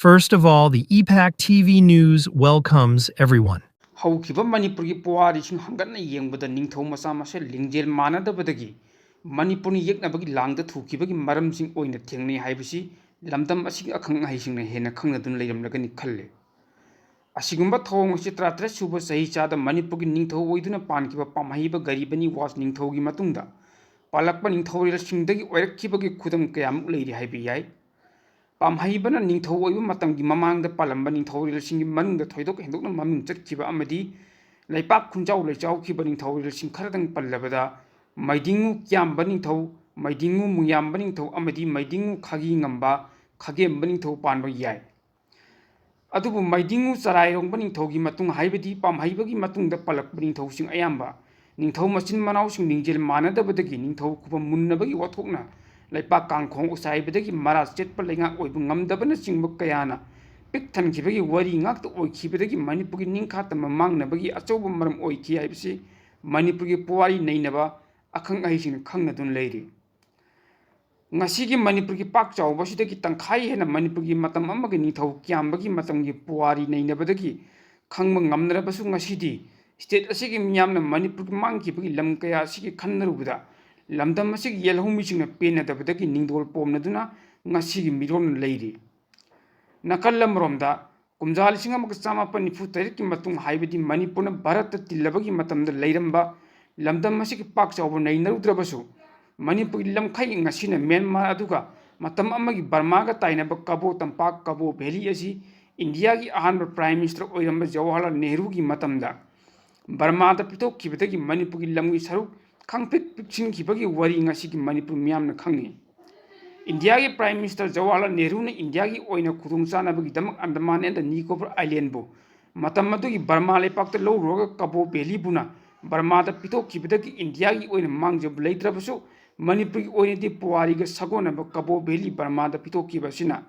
First of all, the EPAC TV News welcomes everyone. Haukiba Manipuri Puarishin Hangan Yang with the Ningto Masama Lingjel Manabyu Manipuni Yaknabaki Lang the Tukibaki Madam Sing Oin the Tingni Hibisi, Lamdam Asik Akang Hishing Hena Kangadun Ladam Lagani Kale. Asigumba Tong Chitra Super Sahicha the Manipuki Ningto Oiduna Pankiba Pamahiba Garibani was Ningtogi Matunda. Palakpan Ningtori Shindagi or Kibaki Kudam Kayam Lady Hibi. Pamhaibana Ningto Matam Mamang the Palamba Ningtori singing Mang the Toydok and Dr. Maming Kiba Amadi, Laipak Kunjau Lejau Kiba Ningtori sing Karadang Palabada, my dingu Kiam Banito, my dingu Muyam Banito Amadi, my dingu Kagi Ngamba, Kagem Banito Pano Yai. Adubu my dingu Sarai on Banitogi Matung Haibadi, Pamhaibagi Matung the Palak Banito sing Ayamba, Ningto Masin Manau sing Lingjel Manabiyu Ningto Kupa Munabagi Watokna. Laipak Kangkong Usai Maras Jet Palinga Oibungam Dabana Singbook Kayana, Pictan Kibagi Wari Nak or Kibaki Manipuki Ninkat and Mamang Nabagi Asoba Maram Oiki IBC, Manipuki Puari Nainaba, Akang Aishin Kangadun Lady. Nasigi Manipuki Pak Chow was the Tankai and a Manipuki Matamamaganito, Kiambaki Matangi Puari Nainabadaki, Kangmangam Nabasunga City, State a Sigim Yam Manipuki Monkey Lamkaya Siki Kanaruda. Lamdam Masik Yellow Missing a pain at the Badaki Ningdol Pomnaduna, Nasigi Midon Lady. Nakalam Romda, Kumzal Singamakasama Panifutariki Matung Hybidi Manipuna Barata Tilabagi Matam the Ladamba, Lamdam Masik Parks over Naina Drabasu, Manipulam Kai Nasina Myanmar Aduka, Matam Amagi Barmaga Tainaba Kabo Tampak Kabo Beliasi, Indiagi Ahand Prime Minister Oyamba Jawala Nehrugi Matamda. Barma the Pito Kibetaki Manipuki Lamgi Saru. Kang Pichin Kibaki worrying a sick Manipur Miam Kangi. Indiagi Prime Minister Jawaharlal Nehru, Indiagi Oina Kurungsana Bigdam Andaman and the Nicobar Island Bo. Matamadu Burma Lepak the Low Roga Kabo Belibuna, Burma the Pito Kibaki Indiagi Oina Mangjab Latrabaso, Manipur Oina de Puariga Sagona Kabo Beli Burma the Pito Kibasina.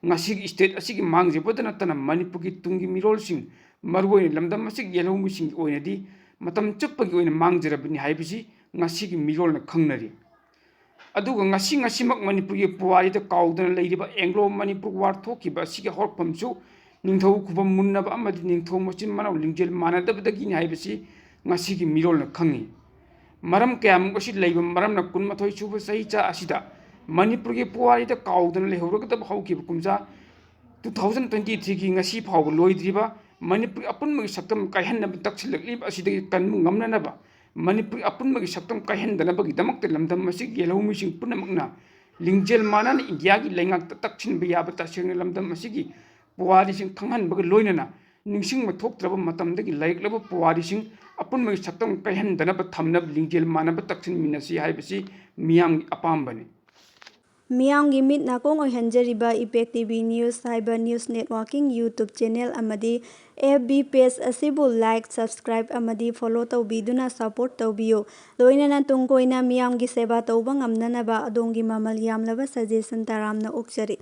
Nasig State a sick Mangjabotana Manipuki Tungi Mirolsing, Marway Lamdamasik Yellow Missing Oina di, Matam Chupaki Oina Mangjabini Hibisi. Nasigi Mirol na Kangnari. Aduga Nasing Asimak Manipuri Puari the Kaudan Lady by Anglo Manipur War Toki by Sika Horpamso, Ningto Kuba Munaba Amadi Ningto Mochin Mana Lingjel Manabiyu Hibisi, Nasigi Mirol na Kangi. Maram Kam Goshi Labor Maram na Kunmatoi Super Saicha Asida, Manipuri Puari the Kaudan Lehuraka the Hoki Kumza 2023 Nasi Power Lloyd River, Manipur upon my Satam Kahan Taxilib Asida Kan Ngamnaba. Manipur upon my Satam Kahan the Nabaki Damak the Lamdam Masik Yellow Missing Punamagna, Lingjel Manan, Indiagi Langak the Takshin Biabatashin Lamdam Masigi, Puarising Kangan Bagaloinana, Ningsing Matok Trouble Matamdaki like level Puarising upon my Satam Kahan the Nabatamnab Lingjel Manabataksin Minasi Hibisi, Miang Apambani. Miyangi mit nakong oihanjariba EPAC TV News Cyber News Networking YouTube channel amadi FB page asibu like subscribe amadi follow tawbiduna support tawbiyo loinana tungkoina miyamgi seba tawba ngamnanaba adongi mamal yamlaba suggestion taramna okchari